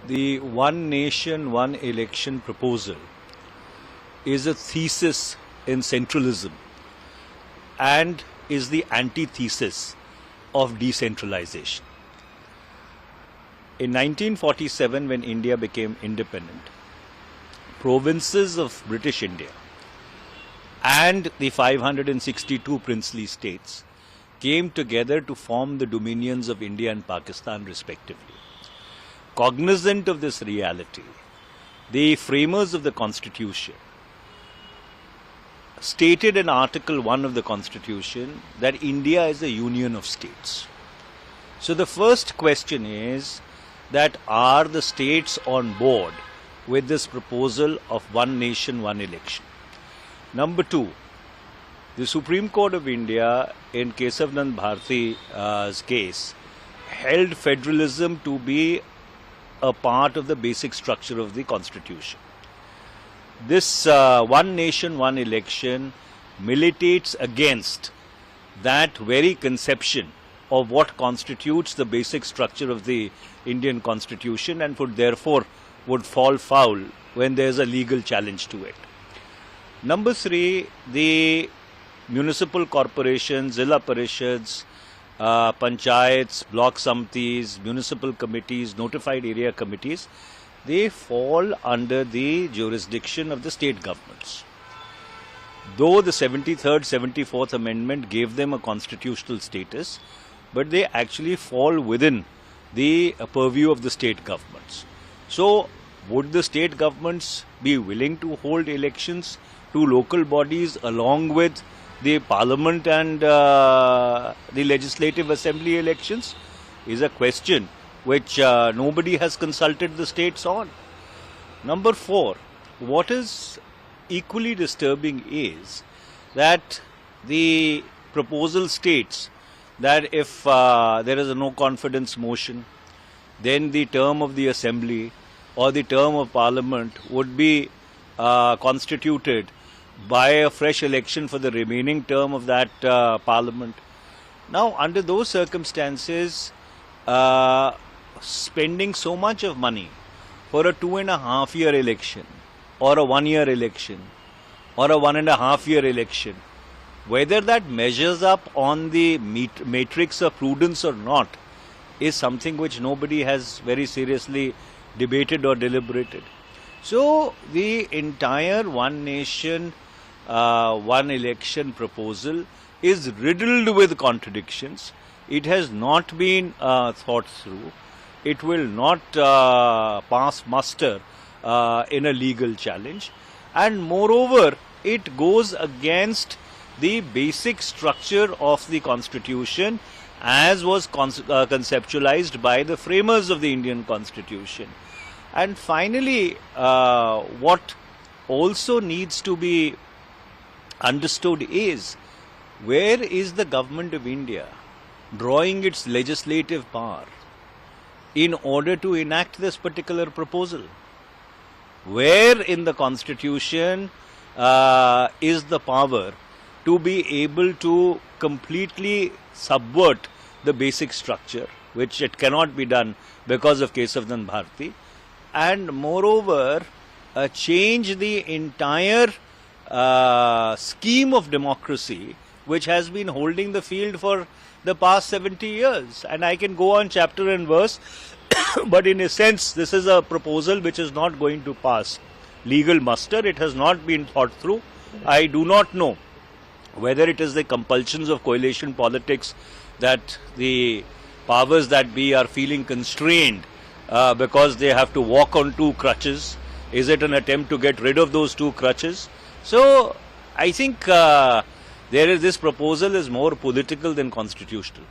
The one nation, one election proposal is a thesis in centralism and is the antithesis of decentralization. In 1947, when India became independent, provinces of British India and the 562 princely states came together to form the dominions of India and Pakistan respectively. Cognizant of this reality, the framers of the Constitution stated in Article 1 of the Constitution that India is a union of states. So the first question is that are the states on board with this proposal of one nation, one election? Number two, the Supreme Court of India in Kesavananda Bharati's case held federalism to be a part of the basic structure of the Constitution. This one nation, one election militates against that very conception of what constitutes the basic structure of the Indian Constitution and would fall foul when there is a legal challenge to it. Number three, the municipal corporations, Zilla Parishads, panchayats, block samitis, municipal committees, notified area committees, they fall under the jurisdiction of the state governments. Though the 73rd, 74th Amendment gave them a constitutional status, but they actually fall within the purview of the state governments. So, would the state governments be willing to hold elections to local bodies along with the parliament and the legislative assembly elections? Is a question which nobody has consulted the states on. Number four, what is equally disturbing is that the proposal states that if there is a no confidence motion, then the term of the assembly or the term of parliament would be constituted by a fresh election for the remaining term of that parliament. Now, under those circumstances, spending so much of money for a 2.5-year election or a 1-year election or a 1.5-year election, whether that measures up on the matrix of prudence or not is something which nobody has very seriously debated or deliberated. So the entire one nation, one election proposal is riddled with contradictions. It has not been thought through. It will not pass muster in a legal challenge. And moreover, it goes against the basic structure of the Constitution as was conceptualized by the framers of the Indian Constitution. And finally, what also needs to be understood is where is the government of India drawing its legislative power in order to enact this particular proposal? Where in the Constitution is the power to be able to completely subvert the basic structure, which it cannot be done because of Kesavananda Bharati, and moreover change the entire scheme of democracy which has been holding the field for the past 70 years. And I can go on chapter and verse, but in a sense this is a proposal which is not going to pass legal muster. It has not been thought through. I do not know whether it is the compulsions of coalition politics that the powers that be are feeling constrained because they have to walk on two crutches. Is it an attempt to get rid of those two crutches? So I think this proposal is more political than constitutional.